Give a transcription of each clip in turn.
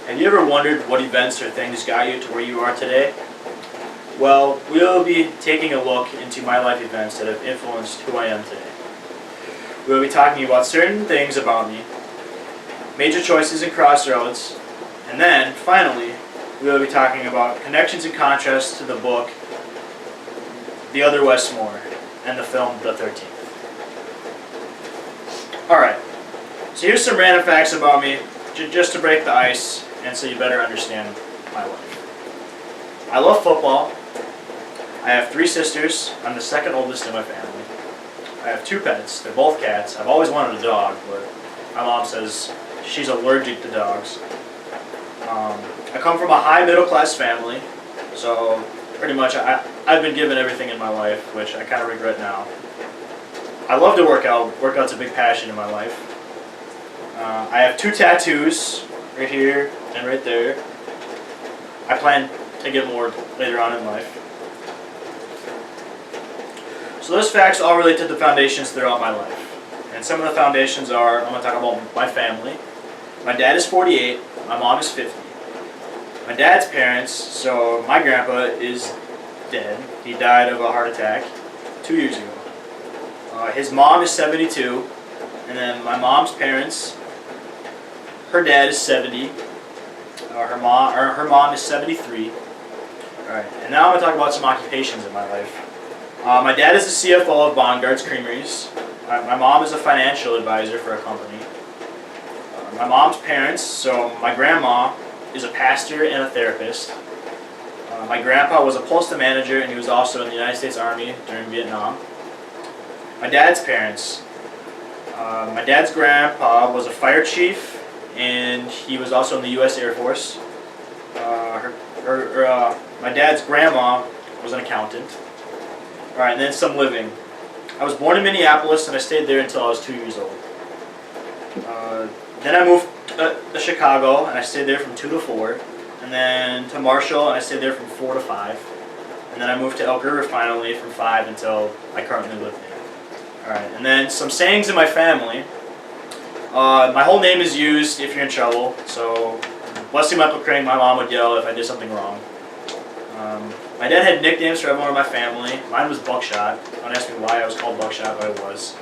Have you ever wondered what events or things got you to where you are today? Well, we'll be taking a look into my life events that have influenced who I am today. We'll be talking about certain things about me, major choices and crossroads, and then, finally, we'll be talking about connections and contrasts to the book The Other Westmore and the film The 13th. Alright, so here's some random facts about me, just to break the ice, and so you better understand my life. I love football. I have 3 sisters. I'm the second oldest in my family. I have 2 pets. They're both cats. I've always wanted a dog, but my mom says she's allergic to dogs. I come from a high middle class family, so pretty much I've been given everything in my life, which I kind of regret now. I love to work out. Workout's a big passion in my life. I have 2 tattoos, right here and right there. I plan to get more later on in life. So those facts all relate to the foundations throughout my life. And some of the foundations are, I'm going to talk about my family. My dad is 48, my mom is 50. My dad's parents, so my grandpa is dead. He died of a heart attack 2 years ago. His mom is 72, and then my mom's parents, her dad is 70, her mom is 73. Alright, and now I'm going to talk about some occupations in my life. My dad is the CFO of Bongart's Creameries. My mom is a financial advisor for a company. My mom's parents, so my grandma is a pastor and a therapist. My grandpa was a postal manager, and he was also in the United States Army during Vietnam. My dad's parents. My dad's grandpa was a fire chief, and he was also in the U.S. Air Force. My dad's grandma was an accountant. Alright, and then some living. I was born in Minneapolis, and I stayed there until I was 2 years old. Then I moved to Chicago, and I stayed there from 2 to 4. And then to Marshall, and I stayed there from 4 to 5. And then I moved to Elk River finally from 5 until I currently live there. Alright, and then some sayings in my family. My whole name is used if you're in trouble. So, Wesley Michael Crane, my mom would yell if I did something wrong. My dad had nicknames for everyone in my family. Mine was Buckshot. Don't ask me why I was called Buckshot, but I was.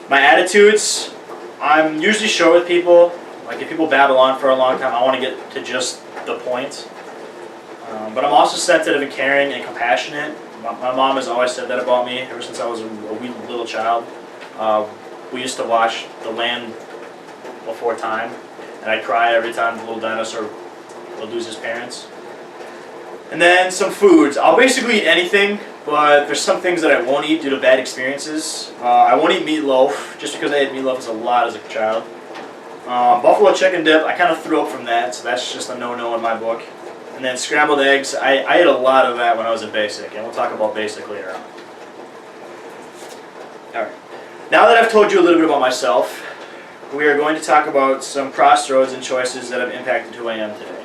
My attitudes, I'm usually short with people. Like if people babble on for a long time, I want to get to just the point. But I'm also sensitive and caring and compassionate. My mom has always said that about me ever since I was a wee little child. We used to watch The Land Before Time, and I'd cry every time the little dinosaur would lose his parents. And then some foods. I'll basically eat anything, but there's some things that I won't eat due to bad experiences. I won't eat meatloaf, just because I ate meatloaf a lot as a child. Buffalo chicken dip, I kind of threw up from that, so that's just a no-no in my book. And then scrambled eggs, I ate a lot of that when I was in basic, and we'll talk about basic later on. Alright, now that I've told you a little bit about myself, we are going to talk about some crossroads and choices that have impacted who I am today.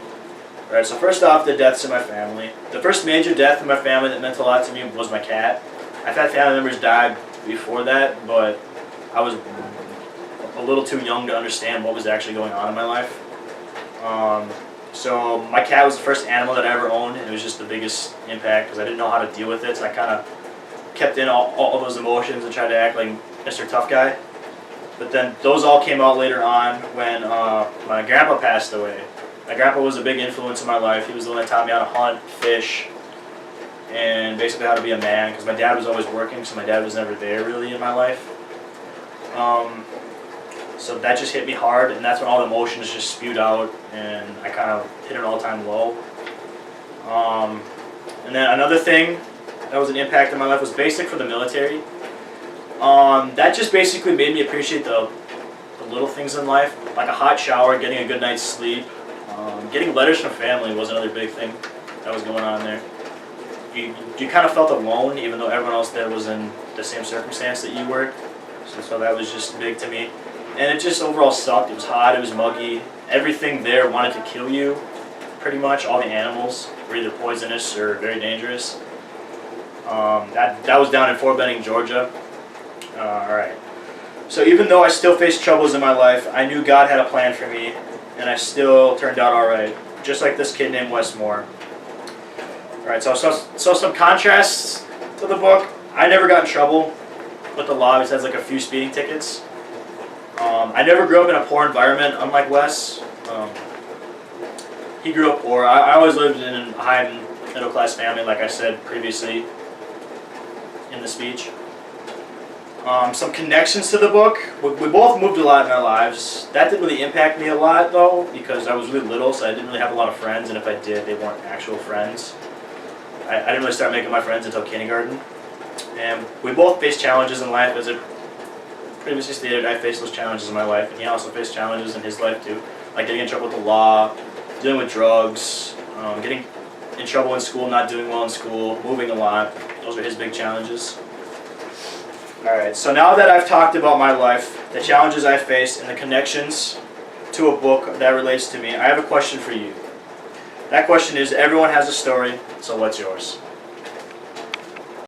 Alright, so first off, the deaths in my family. The first major death in my family that meant a lot to me was my cat. I've had family members die before that, but I was a little too young to understand what was actually going on in my life. So my cat was the first animal that I ever owned, and it was just the biggest impact because I didn't know how to deal with it, so I kind of kept in all those emotions and tried to act like Mr. Tough Guy. But then those all came out later on when my grandpa passed away. My grandpa was a big influence in my life. He was the one that taught me how to hunt, fish, and basically how to be a man, because my dad was always working, so my dad was never there really in my life. So that just hit me hard, and that's when all the emotions just spewed out, and I kind of hit an all-time low. And then another thing that was an impact in my life was basic for the military. That just basically made me appreciate the little things in life, like a hot shower, getting a good night's sleep. Getting letters from family was another big thing that was going on there. You kind of felt alone, even though everyone else there was in the same circumstance that you were. So that was just big to me. And it just overall sucked. It was hot, it was muggy. Everything there wanted to kill you, pretty much. All the animals were either poisonous or very dangerous. That was down in Fort Benning, Georgia. Alright. So even though I still faced troubles in my life, I knew God had a plan for me. and I still turned out alright. Just like this kid named Wes Moore. Alright, so some contrasts to the book. I never got in trouble with the law besides like a few speeding tickets. I never grew up in a poor environment, unlike Wes. He grew up poor. I always lived in a high middle class family, like I said previously in the speech. Some connections to the book. We both moved a lot in our lives. That didn't really impact me a lot though, because I was really little, so I didn't really have a lot of friends, and if I did, they weren't actual friends. I didn't really start making my friends until kindergarten. And we both faced challenges in life. As I previously stated, I faced those challenges in my life, and he also faced challenges in his life too, like getting in trouble with the law, dealing with drugs, getting in trouble in school, not doing well in school, moving a lot. Those are his big challenges. Alright, so now that I've talked about my life, the challenges I faced, and the connections to a book that relates to me, I have a question for you. That question is, everyone has a story, so what's yours?